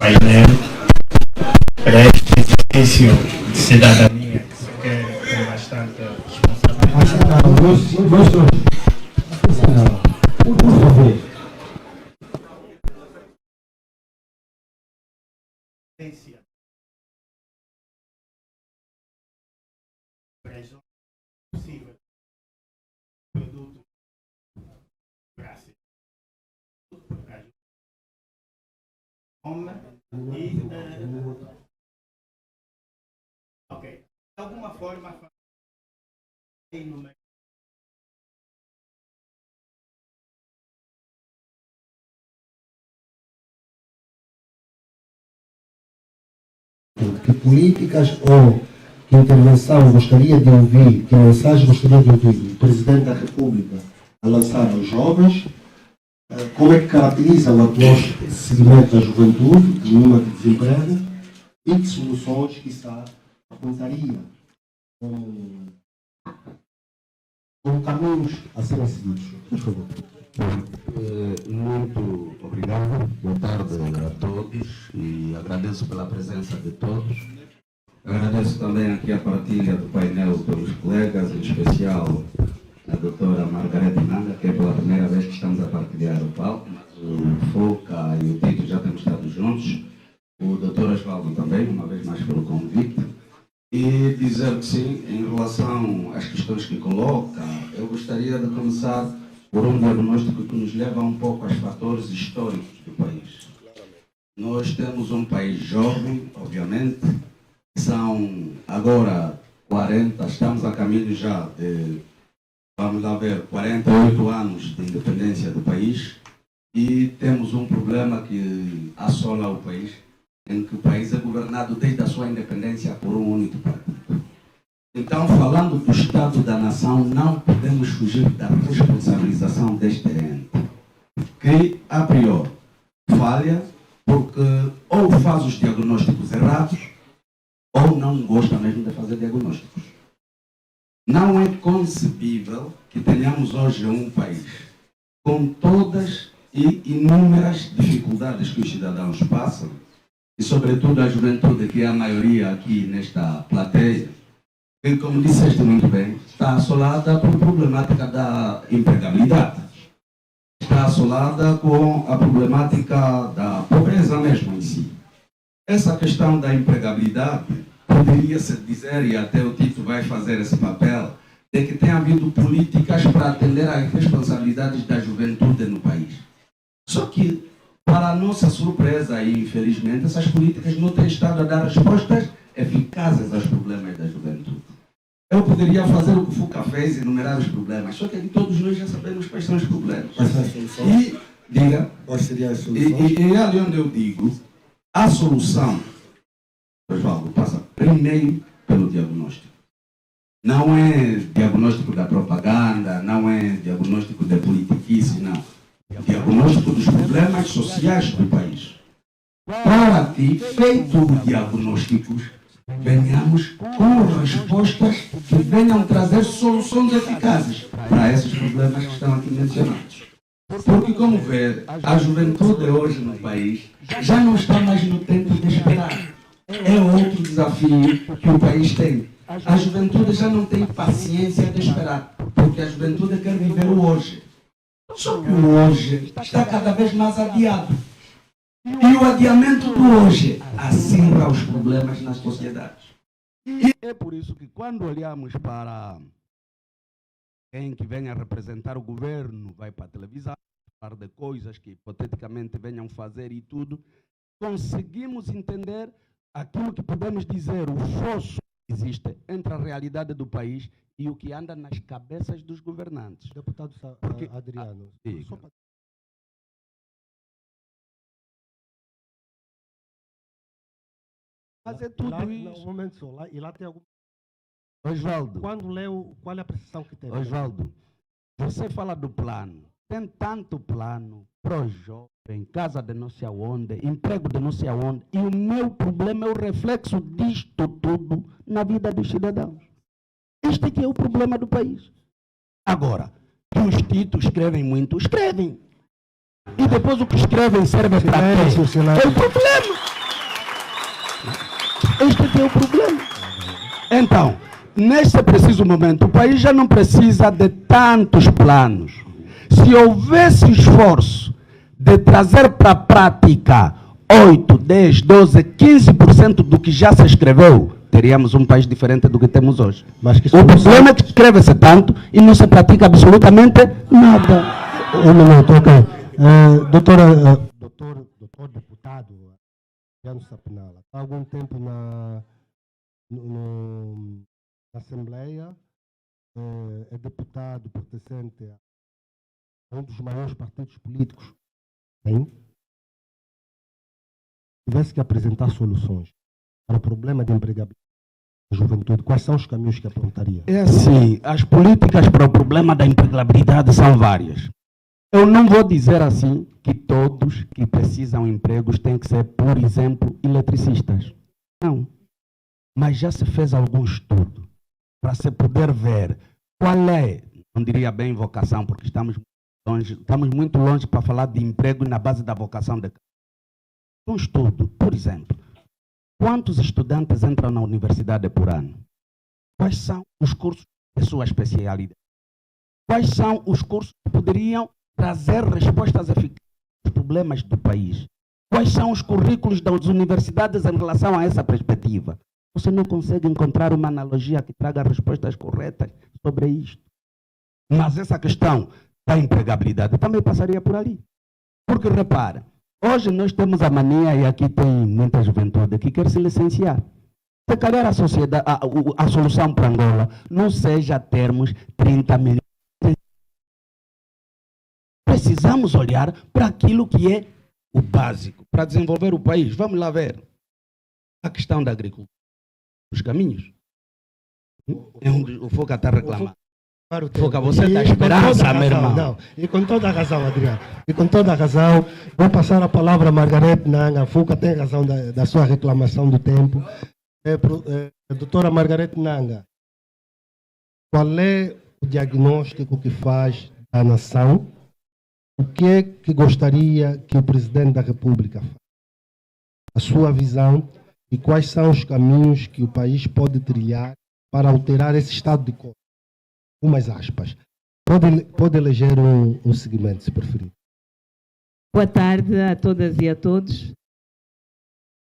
painel para este exercício de cidadania que se quer com bastante responsabilidade. Possível produto graças e ok, de alguma forma no meio que políticas ou que intervenção gostaria de ouvir, que mensagem gostaria de ouvir o Presidente da República a lançar aos jovens, como é que caracteriza o atual segmento da juventude, de número de desemprego, e que soluções, quiçá, apontaria com caminhos a serem seguidos. Por favor. Muito obrigado, boa tarde a todos e agradeço pela presença de todos. Agradeço também aqui a partilha do painel pelos colegas, em especial a doutora Margarete Nanga, que é pela primeira vez que estamos a partilhar o palco, mas o Foca e o Tito já temos estado juntos, o doutor Osvaldo também, uma vez mais pelo convite, e dizer que sim, em relação às questões que coloca, eu gostaria de começar por um diagnóstico que nos leva um pouco aos fatores históricos do país. Nós temos um país jovem, obviamente, são agora 40, estamos a caminho já de, vamos lá ver, 48 anos de independência do país e temos um problema que assola o país, em que o país é governado desde a sua independência por um único partido. Então, falando do Estado da Nação, não podemos fugir da responsabilização deste ente, que, a priori, falha porque ou faz os diagnósticos errados ou não gosta mesmo de fazer diagnósticos. Não é concebível que tenhamos hoje um país com todas e inúmeras dificuldades que os cidadãos passam, e sobretudo a juventude, que é a maioria aqui nesta plateia, que, como disseste muito bem, está assolada por problemática da empregabilidade. Está assolada com a problemática da pobreza mesmo em si. Essa questão da empregabilidade poderia-se dizer, e até o Tito vai fazer esse papel, de que tem havido políticas para atender às responsabilidades da juventude no país. Só que, para a nossa surpresa e infelizmente, essas políticas não têm estado a dar respostas eficazes aos problemas da juventude. Eu poderia fazer o que o Fuca fez, enumerar os problemas, só que todos nós já sabemos quais são os problemas. Quais são as soluções? E, diga, quais seriam as soluções? E é ali onde eu digo, a solução, Osvaldo, passa primeiro pelo diagnóstico. Não é diagnóstico da propaganda, não é diagnóstico da politiquice, não. Diagnóstico dos problemas sociais do país. Para que, feito o diagnóstico, venhamos com respostas que venham trazer soluções eficazes para esses problemas que estão aqui mencionados. Porque, como vê, a juventude hoje no país já não está mais no tempo de esperar. É outro desafio que o país tem. A juventude já não tem paciência de esperar, porque a juventude quer viver o hoje. Só que o hoje está cada vez mais adiado. E o adiamento do hoje acirra os problemas nas sociedades. E é por isso que quando olhamos para quem que venha representar o governo, vai para a televisão, falar de coisas que hipoteticamente venham fazer e tudo, conseguimos entender aquilo que podemos dizer, o fosso que existe entre a realidade do país e o que anda nas cabeças dos governantes. Deputado Adriano, só para... Fazer tudo lá, isso. Um momento só, lá, e lá tem algum... Osvaldo. Quando leu, qual é a percepção que tem? Osvaldo, você fala do plano. Tem tanto plano, pro jovem, casa de não sei aonde, emprego de não sei aonde. E o meu problema é o reflexo disto tudo na vida dos cidadãos. Este aqui é o problema do país. Agora, que os títulos escrevem muito, escrevem. E depois o que escrevem serve para quê? É o problema. Este é o problema. Então, neste preciso momento, o país já não precisa de tantos planos. Se houvesse esforço de trazer para a prática 8, 10, 12, 15% do que já se escreveu, teríamos um país diferente do que temos hoje. Mas o problema é que escreve-se tanto e não se pratica absolutamente nada. Um minuto, ok. Doutor deputado, Jano Sapinala, há algum tempo na Assembleia, é deputado pertencente a um dos maiores partidos políticos, hein? Tivesse que apresentar soluções para o problema de empregabilidade da juventude, quais são os caminhos que apontaria? É assim, as políticas para o problema da empregabilidade são várias. Eu não vou dizer assim que todos que precisam de empregos têm que ser, por exemplo, eletricistas. Não. Mas já se fez algum estudo para se poder ver qual é, não diria bem vocação, porque estamos muito longe para falar de emprego na base da vocação. Um estudo, por exemplo, quantos estudantes entram na universidade por ano? Quais são os cursos de sua especialidade? Quais são os cursos que poderiam trazer respostas eficazes aos problemas do país? Quais são os currículos das universidades em relação a essa perspectiva? Você não consegue encontrar uma analogia que traga respostas corretas sobre isto. Mas essa questão da empregabilidade também passaria por ali. Porque, repara, hoje nós temos a mania, e aqui tem muita juventude que quer se licenciar. Se calhar a solução para Angola não seja termos 30 milhões. Precisamos olhar para aquilo que é o básico, para desenvolver o país. Vamos lá ver a questão da agricultura. Os caminhos. É onde o Foca está reclamando. Foca, você dá esperança, meu irmão. Não, e com toda a razão, Adriano. E com toda a razão, vou passar a palavra a Margarete Nanga. Foca tem razão da sua reclamação do tempo. Doutora Margarete Nanga, qual é o diagnóstico que faz da nação? O que é que gostaria que o Presidente da República faça? A sua visão e quais são os caminhos que o país pode trilhar para alterar esse estado de coisa? Umas aspas. Pode eleger um segmento, se preferir. Boa tarde a todas e a todos.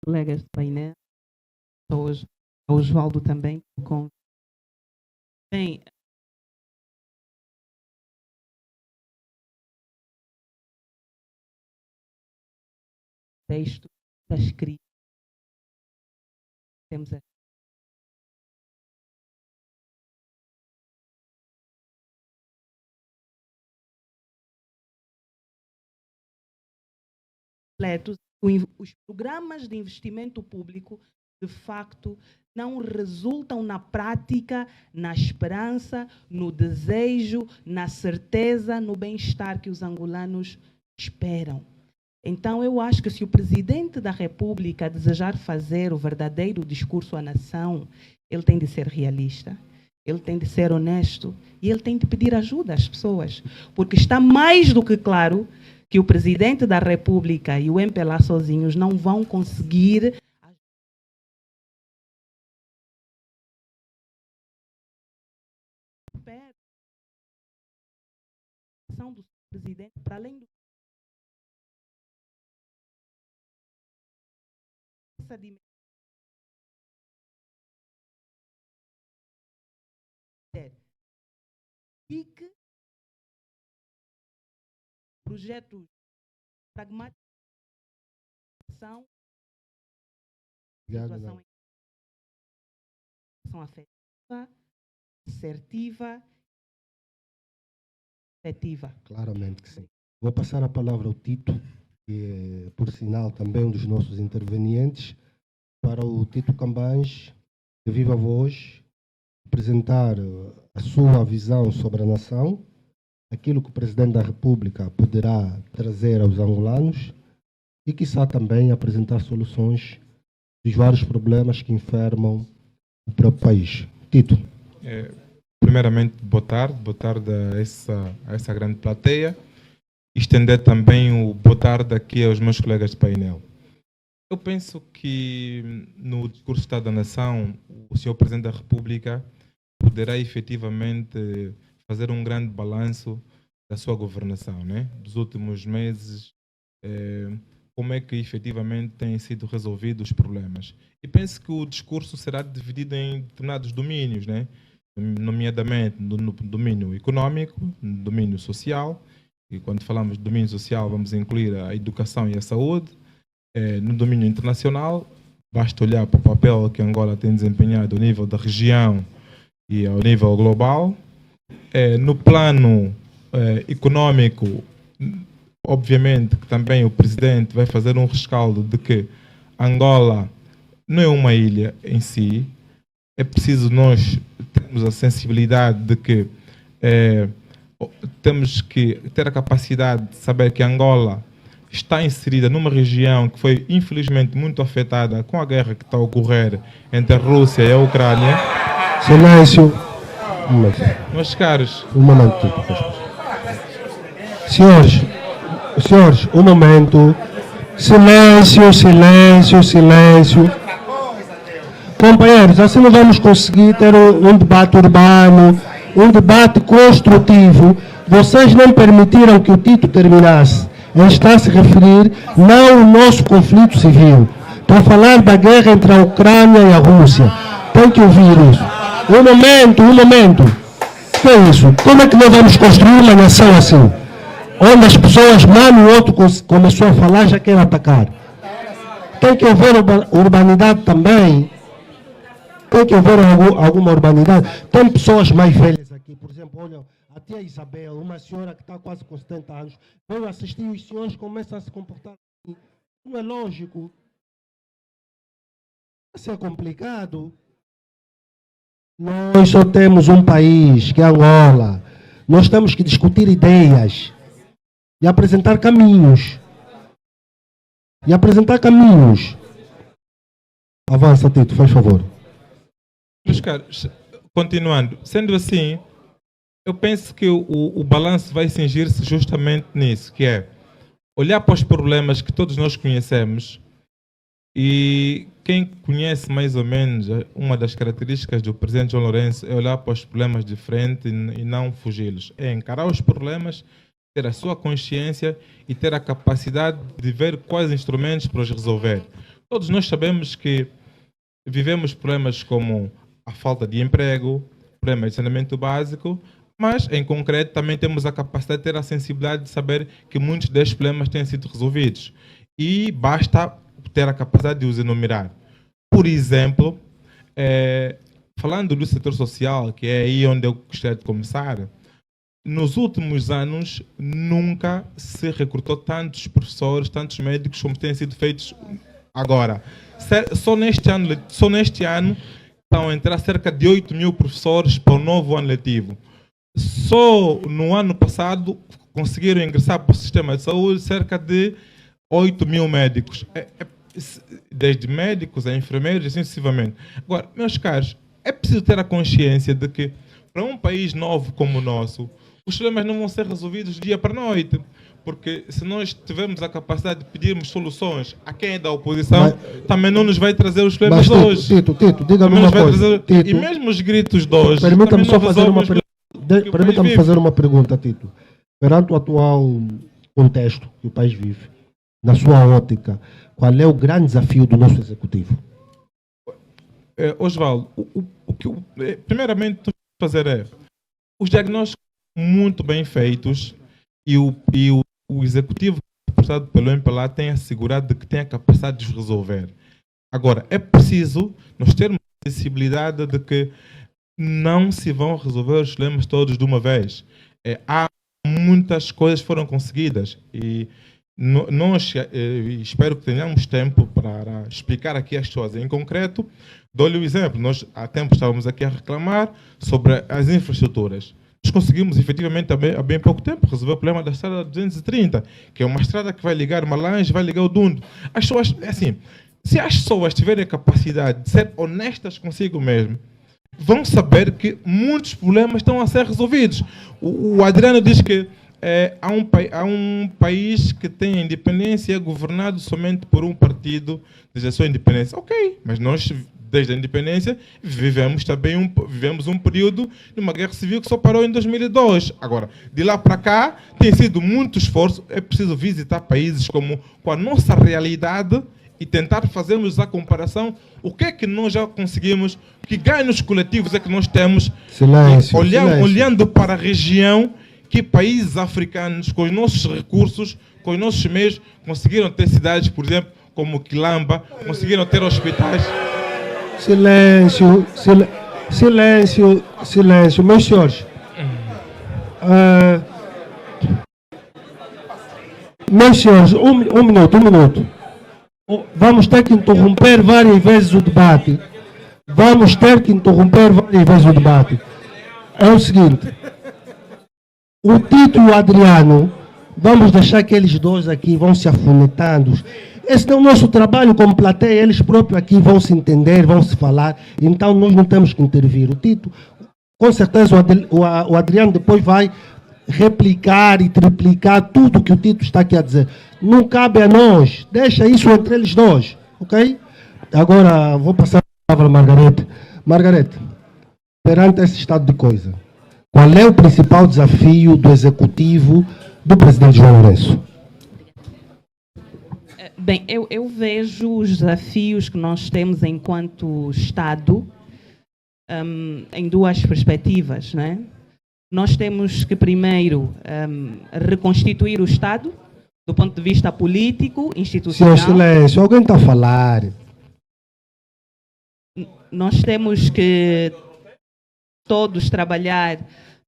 Colegas do painel. Hoje, ao Osvaldo também. Bem, texto está escrito. Temos aqui. Os programas de investimento público, de facto, não resultam na prática, na esperança, no desejo, na certeza, no bem-estar que os angolanos esperam. Então, eu acho que se o Presidente da República desejar fazer o verdadeiro discurso à nação, ele tem de ser realista, ele tem de ser honesto e ele tem de pedir ajuda às pessoas, porque está mais do que claro que o Presidente da República e o MPLA sozinhos não vão conseguir a do Presidente para além do essa dimensão e que projetos pragmáticos são situação afetiva, assertiva, efetiva. Claramente que sim. Vou passar a palavra ao Tito, que é, por sinal, também um dos nossos intervenientes, para o Tito Cambães, de viva voz, apresentar a sua visão sobre a nação, aquilo que o Presidente da República poderá trazer aos angolanos e, quiçá, também apresentar soluções dos vários problemas que enfermam o próprio país. Tito. Primeiramente, boa tarde a essa grande plateia. Estender também o boa tarde aqui aos meus colegas de painel. Eu penso que no discurso de Estado da Nação, o senhor Presidente da República poderá efetivamente fazer um grande balanço da sua governação, né? Dos últimos meses, como é que efetivamente têm sido resolvidos os problemas. E penso que o discurso será dividido em determinados domínios, né? Nomeadamente no domínio econômico, no domínio social, e quando falamos de domínio social vamos incluir a educação e a saúde. No domínio internacional, basta olhar para o papel que Angola tem desempenhado ao nível da região e ao nível global. No plano econômico, obviamente que também o Presidente vai fazer um rescaldo de que Angola não é uma ilha em si. É preciso nós termos a sensibilidade de que temos que ter a capacidade de saber que Angola está inserida numa região que foi infelizmente muito afetada com a guerra que está a ocorrer entre a Rússia e a Ucrânia. Silêncio. Meus caros, Um momento. Senhores, um momento. Silêncio, silêncio, silêncio. Companheiros, assim não vamos conseguir ter um debate urbano, um debate construtivo. Vocês não permitiram que o Tito terminasse. Ele está a se referir não ao nosso conflito civil. Está a falar da guerra entre a Ucrânia e a Rússia. Tem que ouvir isso. Um momento. O que é isso? Como é que nós vamos construir uma nação assim? Onde as pessoas, mano, o outro começou a falar, já quer atacar. Tem que haver urbanidade também. Tem que haver alguma urbanidade. Tem pessoas mais velhas aqui, por exemplo, olha, a tia Isabel, uma senhora que está quase com 70 anos, veio assistir e os senhores começam a se comportar assim. Não é lógico. Isso é complicado. Nós só temos um país, que é Angola. Nós temos que discutir ideias e apresentar caminhos. Avança, Tito, faz favor. meus caros, continuando, sendo assim, eu penso que o balanço vai cingir-se justamente nisso, que é olhar para os problemas que todos nós conhecemos. E quem conhece mais ou menos uma das características do presidente João Lourenço é olhar para os problemas de frente e não fugi-los. É encarar os problemas, ter a sua consciência e ter a capacidade de ver quais instrumentos para os resolver. Todos nós sabemos que vivemos problemas como a falta de emprego, problemas de saneamento básico, mas em concreto também temos a capacidade de ter a sensibilidade de saber que muitos destes problemas têm sido resolvidos. E basta ter a capacidade de os enumerar. Por exemplo, falando do setor social, que é aí onde eu gostaria de começar, nos últimos anos nunca se recrutou tantos professores, tantos médicos como têm sido feitos agora. Só neste ano estão a entrar cerca de 8.000 professores para o novo ano letivo. Só no ano passado conseguiram ingressar para o sistema de saúde cerca de 8.000 médicos. Desde médicos a enfermeiros e assim sucessivamente. Agora, meus caros, é preciso ter a consciência de que para um país novo como o nosso, os problemas não vão ser resolvidos do dia para a noite. Porque se nós tivermos a capacidade de pedirmos soluções a quem é da oposição, também não nos vai trazer os problemas de hoje. Tito, diga-me uma coisa. E mesmo os gritos de hoje... Permita-me só fazer uma pergunta, Tito. Perante o atual contexto que o país vive, na sua ótica, qual é o grande desafio do nosso executivo? Osvaldo, primeiramente, o que fazer é os diagnósticos muito bem feitos e o executivo representado pelo MPLA tem assegurado de que tem a capacidade de os resolver. Agora, é preciso nós termos a sensibilidade de que não se vão resolver os problemas todos de uma vez. Há muitas coisas que foram conseguidas e nós espero que tenhamos tempo para explicar aqui as coisas. Em concreto, dou-lhe um exemplo. Nós há tempo estávamos aqui a reclamar sobre as infraestruturas. Nós conseguimos, efetivamente, há bem pouco tempo, resolver o problema da estrada 230, que é uma estrada que vai ligar Malange, vai ligar o Dundo. As pessoas, assim, se as pessoas tiverem a capacidade de ser honestas consigo mesmo, vão saber que muitos problemas estão a ser resolvidos. O Adriano diz que há um país que tem independência e é governado somente por um partido. partido desde a sua independência. Ok, mas nós, desde a independência, vivemos um período de uma guerra civil que só parou em 2002. Agora, de lá para cá, tem sido muito esforço. É preciso visitar países com a nossa realidade e tentar fazermos a comparação. O que é que nós já conseguimos? Que ganhos coletivos é que nós temos? Silêncio, Olhando para a região, que países africanos, com os nossos recursos, com os nossos meios, conseguiram ter cidades, por exemplo, como Quilamba, conseguiram ter hospitais. Silêncio, meus senhores. Meus senhores, um minuto. Vamos ter que interromper várias vezes o debate. É o seguinte. O Tito e o Adriano, vamos deixar que eles dois aqui vão se afunetando. Esse é o nosso trabalho como plateia, eles próprios aqui vão se entender, vão se falar, então nós não temos que intervir. O Tito, com certeza o Adriano depois vai replicar e triplicar tudo que o Tito está aqui a dizer. Não cabe a nós, deixa isso entre eles dois, ok? Agora vou passar a palavra a Margarete. Margarete, perante esse estado de coisa, qual é o principal desafio do executivo do presidente João Lourenço? Bem, eu vejo os desafios que nós temos enquanto Estado em duas perspectivas, né? Nós temos que primeiro reconstituir o Estado do ponto de vista político, institucional. Senhor, silêncio, alguém está a falar. Nós temos que todos trabalhar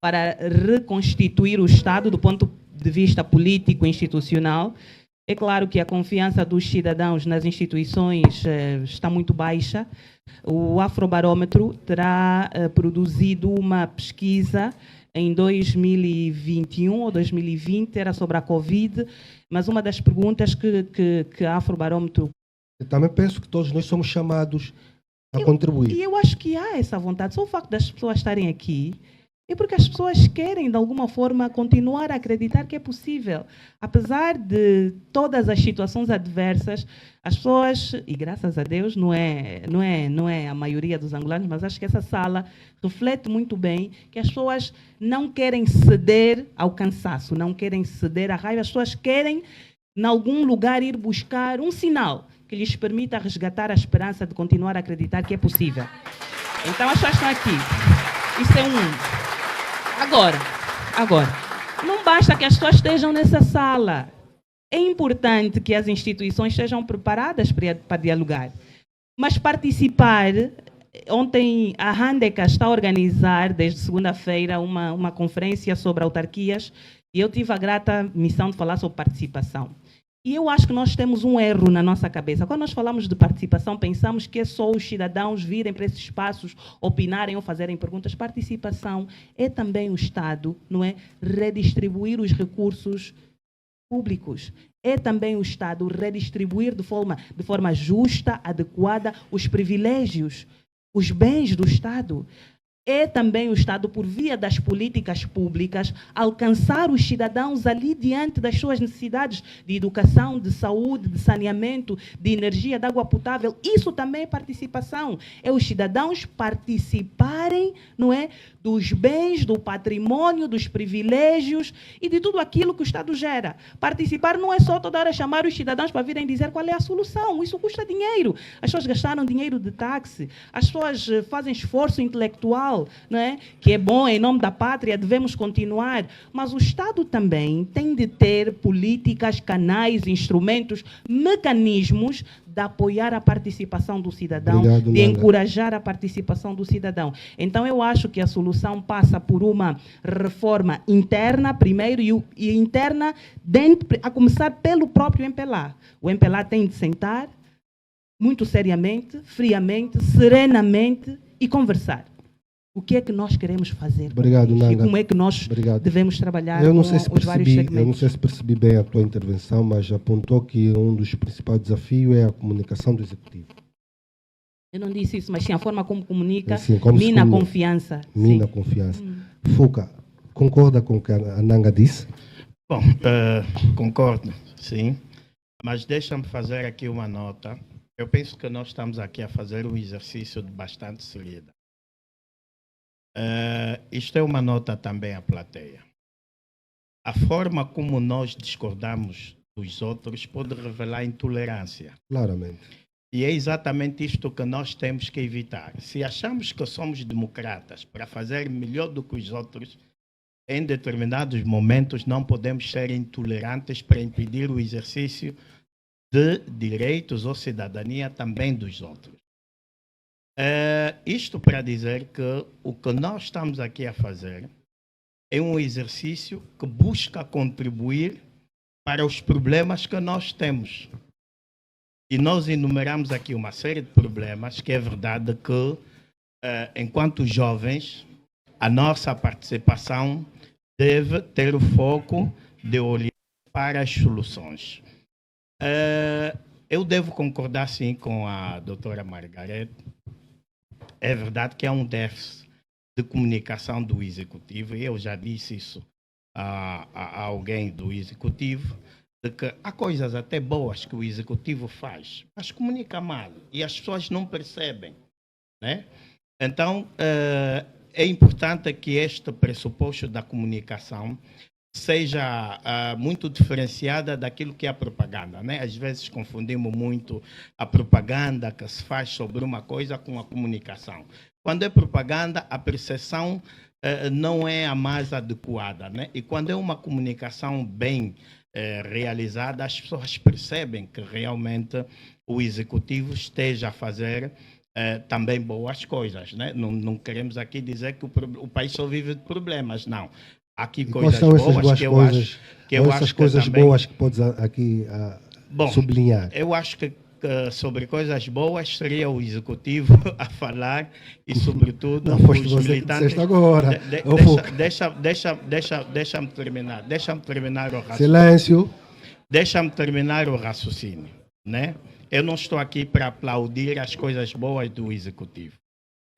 para reconstituir o Estado do ponto de vista político e institucional. É claro que a confiança dos cidadãos nas instituições está muito baixa. O Afrobarômetro terá produzido uma pesquisa em 2021 ou 2020, era sobre a Covid, mas uma das perguntas que a Afrobarômetro... Eu também penso que todos nós somos chamados a contribuir. E eu acho que há essa vontade. Só o facto das pessoas estarem aqui é porque as pessoas querem, de alguma forma, continuar a acreditar que é possível. Apesar de todas as situações adversas, as pessoas, e graças a Deus, não é a maioria dos angolanos, mas acho que essa sala reflete muito bem que as pessoas não querem ceder ao cansaço, não querem ceder à raiva, as pessoas querem, em algum lugar, ir buscar um sinal que lhes permita resgatar a esperança de continuar a acreditar que é possível. Então, as pessoas estão aqui. Isso é um... Agora, não basta que as pessoas estejam nessa sala. É importante que as instituições estejam preparadas para dialogar. Mas participar... Ontem a Handeca está a organizar, desde segunda-feira, uma conferência sobre autarquias e eu tive a grata missão de falar sobre participação. E eu acho que nós temos um erro na nossa cabeça. Quando nós falamos de participação, pensamos que é só os cidadãos virem para esses espaços, opinarem ou fazerem perguntas. Participação é também o Estado, não é? Redistribuir os recursos públicos. É também o Estado redistribuir de forma justa, adequada, os privilégios, os bens do Estado. É também o Estado, por via das políticas públicas, alcançar os cidadãos ali diante das suas necessidades de educação, de saúde, de saneamento, de energia, de água potável. Isso também é participação. É os cidadãos participarem, não é, dos bens, do patrimônio, dos privilégios e de tudo aquilo que o Estado gera. Participar não é só toda hora chamar os cidadãos para virem dizer qual é a solução. Isso custa dinheiro. As pessoas gastaram dinheiro de táxi. As pessoas fazem esforço intelectual, não é? Que é bom, em nome da pátria, devemos continuar. Mas o Estado também tem de ter políticas, canais, instrumentos, mecanismos de apoiar a participação do cidadão, Obrigado, de encorajar a participação do cidadão. Então, eu acho que a solução passa por uma reforma interna, primeiro, e interna, a começar pelo próprio MPLA. O MPLA tem de sentar muito seriamente, friamente, serenamente e conversar. O que é que nós queremos fazer? Obrigado, Nanga. E como é que nós devemos trabalhar com os vários segmentos? Eu não sei se percebi bem a tua intervenção, mas apontou que um dos principais desafios é a comunicação do Executivo. Eu não disse isso, mas sim a forma como comunica, Assim, como mina a confiança. Mina a confiança. Fuca, concorda com o que a Nanga disse? Bom, concordo, sim. Mas deixa-me fazer aqui uma nota. Eu penso que nós estamos aqui a fazer um exercício de bastante seriedade. Isto é uma nota também à plateia. A forma como nós discordamos dos outros pode revelar intolerância. Claramente. E é exatamente isto que nós temos que evitar. Se achamos que somos democratas para fazer melhor do que os outros, em determinados momentos não podemos ser intolerantes para impedir o exercício de direitos ou cidadania também dos outros. Isto para dizer que o que nós estamos aqui a fazer é um exercício que busca contribuir para os problemas que nós temos. E nós enumeramos aqui uma série de problemas que é verdade que, enquanto jovens, a nossa participação deve ter o foco de olhar para as soluções. Eu devo concordar, sim, com a doutora Margarete. É verdade que há um déficit de comunicação do Executivo, e eu já disse isso a alguém do Executivo, de que há coisas até boas que o Executivo faz, mas comunica mal, e as pessoas não percebem, né? Então, é importante que este pressuposto da comunicação seja muito diferenciada daquilo que é a propaganda, né? Às vezes confundimos muito a propaganda que se faz sobre uma coisa com a comunicação. Quando é propaganda, a percepção não é a mais adequada, né? E quando é uma comunicação bem realizada, as pessoas percebem que realmente o Executivo esteja a fazer também boas coisas, né? Não queremos aqui dizer que o país só vive de problemas, não. Há aqui coisas boas que eu acho que também... boas que podes aqui sublinhar? Eu acho que sobre coisas boas seria o Executivo a falar e, sobretudo, não, foste os você militantes... que agora. Deixa-me terminar o raciocínio. Silêncio. Deixa-me terminar o raciocínio, né? Eu não estou aqui para aplaudir as coisas boas do Executivo.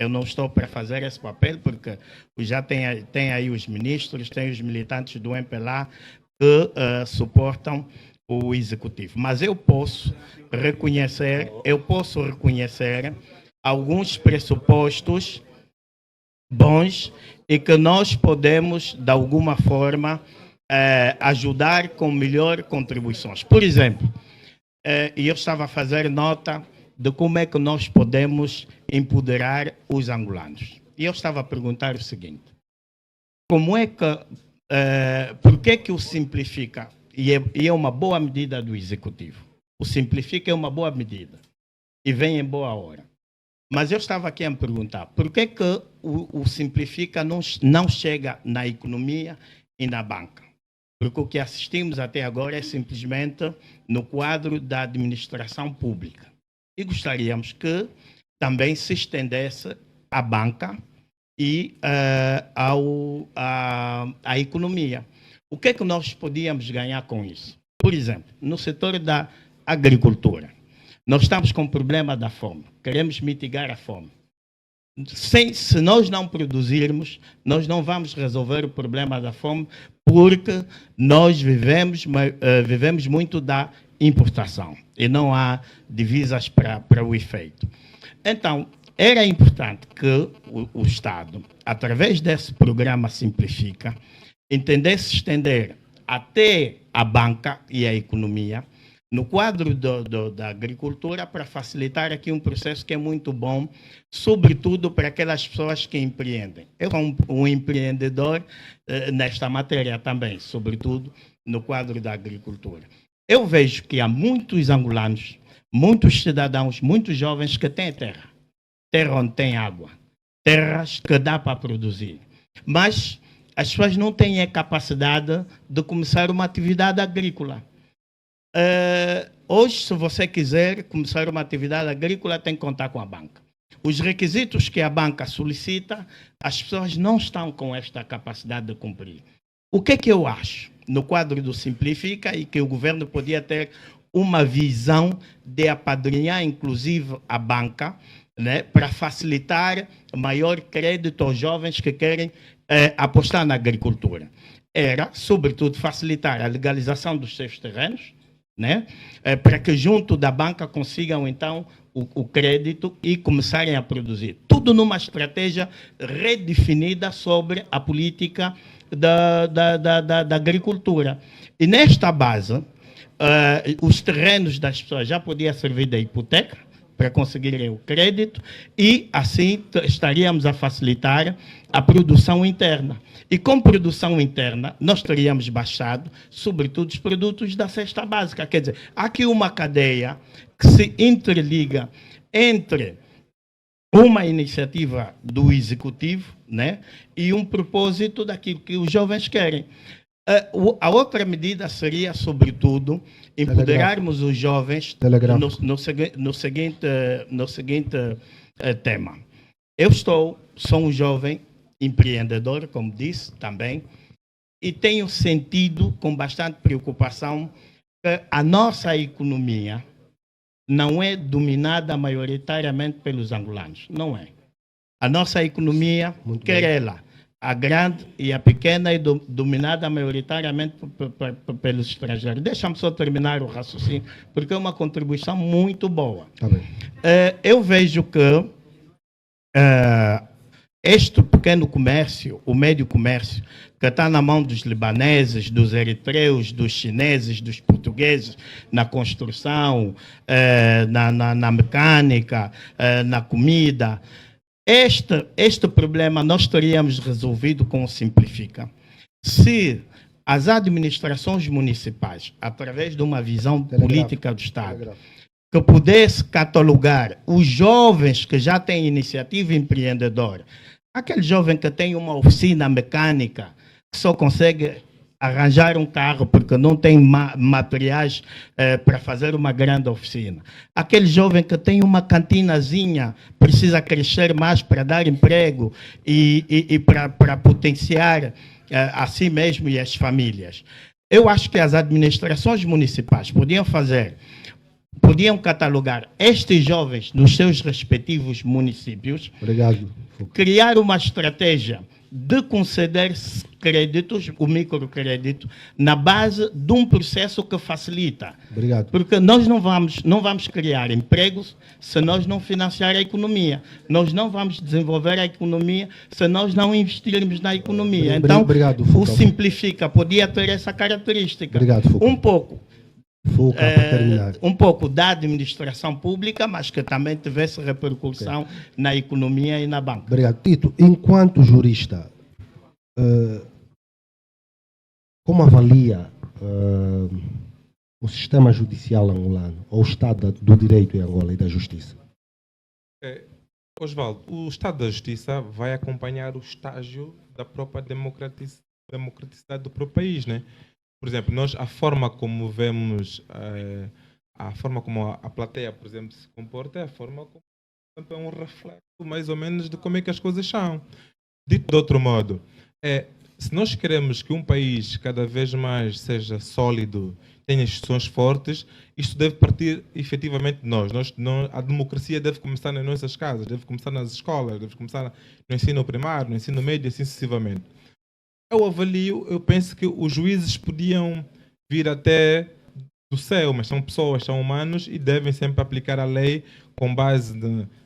Eu não estou para fazer esse papel, porque já tem aí os ministros, tem os militantes do MPLA que suportam o Executivo. Mas eu posso reconhecer alguns pressupostos bons e que nós podemos, de alguma forma, ajudar com melhor contribuições. Por exemplo, e eu estava a fazer nota de como é que nós podemos empoderar os angolanos. E eu estava a perguntar o seguinte: como é que, por que o Simplifica, e é uma boa medida do Executivo, o Simplifica é uma boa medida e vem em boa hora. Mas eu estava aqui a me perguntar, por que o Simplifica não chega na economia e na banca? Porque o que assistimos até agora é simplesmente no quadro da administração pública. E gostaríamos que também se estendesse à banca e à economia. O que é que nós podíamos ganhar com isso? Por exemplo, no setor da agricultura, nós estamos com o problema da fome, queremos mitigar a fome. Se nós não produzirmos, nós não vamos resolver o problema da fome, porque nós vivemos muito da importação e não há divisas para o efeito. Então, era importante que o Estado, através desse programa Simplifica, entendesse estender até a banca e a economia no quadro da agricultura, para facilitar aqui um processo que é muito bom, sobretudo para aquelas pessoas que empreendem. Eu sou um empreendedor nesta matéria também, sobretudo no quadro da agricultura. Eu vejo que há muitos angolanos, muitos cidadãos, muitos jovens que têm terra onde tem água, terras que dá para produzir, mas as pessoas não têm a capacidade de começar uma atividade agrícola. Hoje, se você quiser começar uma atividade agrícola, tem que contar com a banca. Os requisitos que a banca solicita, as pessoas não estão com esta capacidade de cumprir. O que é que eu acho no quadro do Simplifica, e que o governo podia ter uma visão de apadrinhar, inclusive, a banca, né, para facilitar maior crédito aos jovens que querem apostar na agricultura? Era, sobretudo, facilitar a legalização dos seus terrenos, né? Para que junto da banca consigam então o crédito e começarem a produzir. Tudo numa estratégia redefinida sobre a política da agricultura. E nesta base, os terrenos das pessoas já podiam servir de hipoteca para conseguirem o crédito e assim estaríamos a facilitar a produção interna. E com produção interna, nós teríamos baixado, sobretudo, os produtos da cesta básica. Quer dizer, há aqui uma cadeia que se interliga entre uma iniciativa do executivo, né, e um propósito daquilo que os jovens querem. A outra medida seria, sobretudo, empoderarmos os jovens no seguinte tema. Eu sou um jovem empreendedor, como disse também, e tenho sentido com bastante preocupação que a nossa economia não é dominada maioritariamente pelos angolanos. Não é. A nossa economia, quer ela, a grande e a pequena, é dominada maioritariamente pelos estrangeiros. Deixa-me só terminar o raciocínio, porque é uma contribuição muito boa. Tá bem. Eu vejo que este pequeno comércio, o médio comércio, que está na mão dos libaneses, dos eritreus, dos chineses, dos portugueses, na construção, na mecânica, na comida, este problema nós teríamos resolvido com o Simplifica. Se as administrações municipais, através de uma visão política do Estado, que pudesse catalogar os jovens que já têm iniciativa empreendedora, aquele jovem que tem uma oficina mecânica, que só consegue arranjar um carro porque não tem materiais para fazer uma grande oficina. Aquele jovem que tem uma cantinazinha, precisa crescer mais para dar emprego e para potenciar a si mesmo e as famílias. Eu acho que as administrações municipais podiam catalogar estes jovens nos seus respectivos municípios. Obrigado. Criar uma estratégia de conceder créditos, o microcrédito, na base de um processo que facilita. Obrigado. Porque nós não vamos criar empregos se nós não financiar a economia. Nós não vamos desenvolver a economia se nós não investirmos na economia. Então, obrigado, o Simplifica podia ter essa característica. Obrigado, Foucault. Um pouco da administração pública, mas que também tivesse repercussão na economia e na banca. Obrigado. Tito, enquanto jurista, como avalia o sistema judicial angolano, ou o Estado do Direito em Angola e da Justiça? Osvaldo, o Estado da Justiça vai acompanhar o estágio da própria democraticidade do próprio país, né? Por exemplo, nós, a forma como vemos, a forma como a plateia, por exemplo, se comporta, é a forma como é um reflexo, mais ou menos, de como é que as coisas são. Dito de outro modo, se nós queremos que um país cada vez mais seja sólido, tenha instituições fortes, isto deve partir efetivamente de nós. A democracia deve começar nas nossas casas, deve começar nas escolas, deve começar no ensino primário, no ensino médio e assim sucessivamente. Eu penso que os juízes podiam vir até do céu, mas são pessoas, são humanos e devem sempre aplicar a lei com base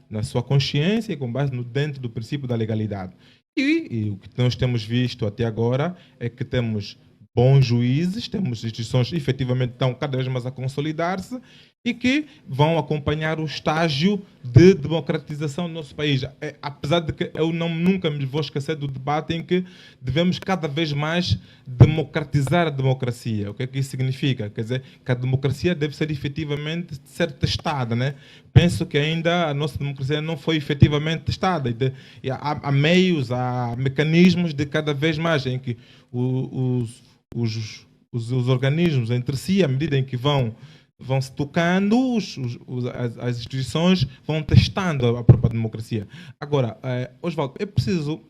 na sua consciência e com base dentro do princípio da legalidade. E o que nós temos visto até agora é que temos bons juízes, temos instituições que efetivamente estão cada vez mais a consolidar-se e que vão acompanhar o estágio de democratização do nosso país. Apesar de que eu nunca me vou esquecer do debate em que devemos cada vez mais democratizar a democracia. O que é que isso significa? Quer dizer, que a democracia deve ser efetivamente testada, né? Penso que ainda a nossa democracia não foi efetivamente testada. E há meios, há mecanismos de cada vez mais em que os organismos entre si, à medida em que vão se tocando, as instituições vão testando a própria democracia. Agora, Osvaldo, é preciso,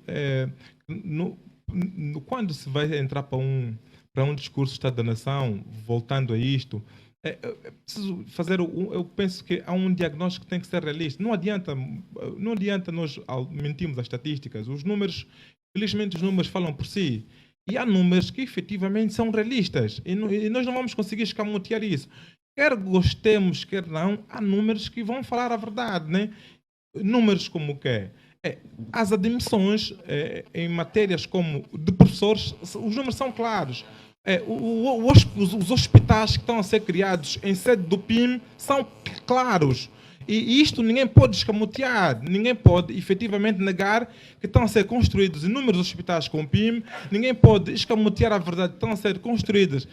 quando se vai entrar para um discurso de Estado da Nação, voltando a isto, é preciso fazer, eu penso que há um diagnóstico que tem que ser realista. Não adianta nós mentirmos as estatísticas. Os números, felizmente os números falam por si. E há números que efetivamente são realistas. E nós não vamos conseguir escamotear isso. Quer gostemos, quer não, há números que vão falar a verdade, né? Números como o quê? As admissões em matérias como de professores, os números são claros. Os hospitais que estão a ser criados em sede do PIM são claros. E isto ninguém pode escamotear, ninguém pode efetivamente negar que estão a ser construídos inúmeros hospitais com o PIM, ninguém pode escamotear a verdade que estão a ser construídas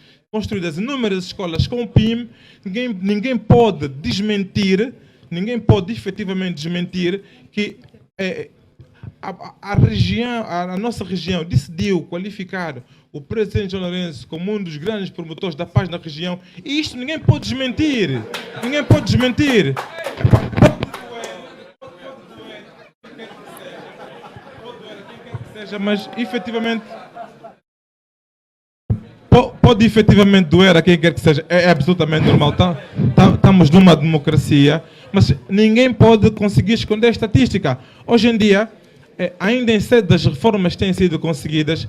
inúmeras escolas com o PIM, ninguém pode desmentir, ninguém pode efetivamente desmentir que a nossa região decidiu qualificar o presidente João Lourenço como um dos grandes promotores da paz na região, e isto ninguém pode desmentir. Ninguém pode desmentir. Mas efetivamente pode efetivamente doer a quem quer que seja, é absolutamente normal. Estamos numa democracia, mas ninguém pode conseguir esconder a estatística. Hoje em dia, ainda em sede das reformas que têm sido conseguidas,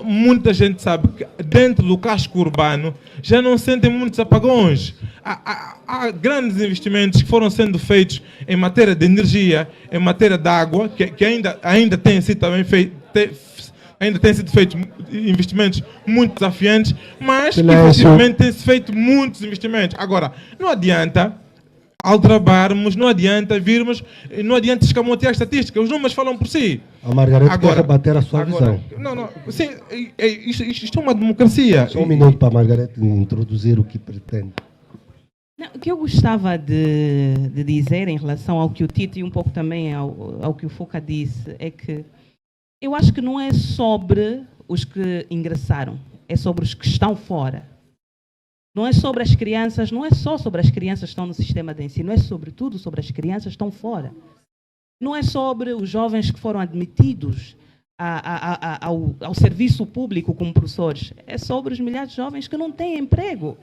muita gente sabe que dentro do casco urbano já não sentem muitos apagões. Há grandes investimentos que foram sendo feitos em matéria de energia, em matéria de água, que ainda têm sido também feitos investimentos muito desafiantes, mas efetivamente têm-se feito muitos investimentos. Agora, não adianta aldrabarmos, não adianta virmos, não adianta escamotear a estatística, os números falam por si. A Margarete quer rebater a sua visão. Não, sim, isto é uma democracia. Só um minuto para a Margarete introduzir o que pretende. Não, o que eu gostava de dizer em relação ao que o Tito e um pouco também ao que o Fuca disse é que eu acho que não é sobre os que ingressaram, é sobre os que estão fora. Não é sobre as crianças, não é só sobre as crianças que estão no sistema de ensino, é sobretudo sobre as crianças que estão fora. Não é sobre os jovens que foram admitidos ao serviço público como professores, é sobre os milhares de jovens que não têm emprego,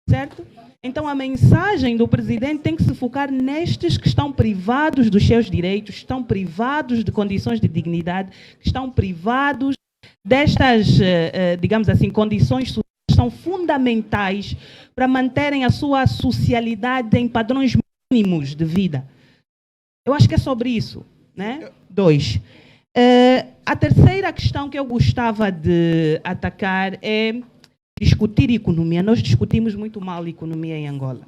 certo? Então a mensagem do presidente tem que se focar nestes que estão privados dos seus direitos, estão privados de condições de dignidade, estão privados destas, digamos assim, condições sociais que são fundamentais para manterem a sua socialidade em padrões mínimos de vida. Eu acho que é sobre isso, né? 2. A terceira questão que eu gostava de atacar é discutir economia. Nós discutimos muito mal a economia em Angola.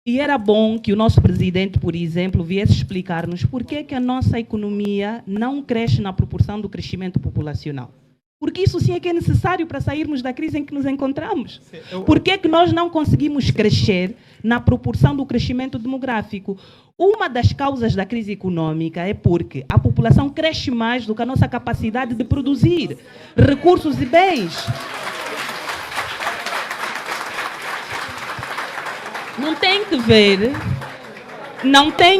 E era bom que o nosso presidente, por exemplo, viesse explicar-nos por que a nossa economia não cresce na proporção do crescimento populacional. Porque isso sim é que é necessário para sairmos da crise em que nos encontramos. Por que nós não conseguimos crescer na proporção do crescimento demográfico? Uma das causas da crise econômica é porque a população cresce mais do que a nossa capacidade de produzir recursos e bens. Não tem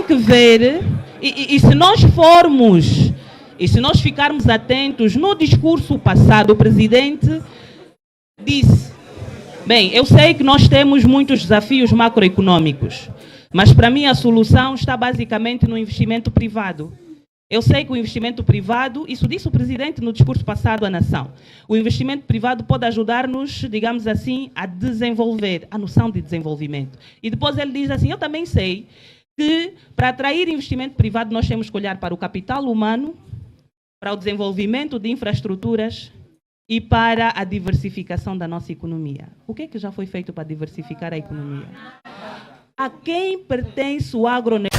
que ver, e se nós formos, e se nós ficarmos atentos, no discurso passado, o presidente disse, bem, eu sei que nós temos muitos desafios macroeconômicos, mas para mim a solução está basicamente no investimento privado. Eu sei que o investimento privado, isso disse o presidente no discurso passado à nação, o investimento privado pode ajudar-nos, digamos assim, a desenvolver, a noção de desenvolvimento. E depois ele diz assim, eu também sei que para atrair investimento privado nós temos que olhar para o capital humano, para o desenvolvimento de infraestruturas e para a diversificação da nossa economia. O que é que já foi feito para diversificar a economia? A quem pertence o agronegócio?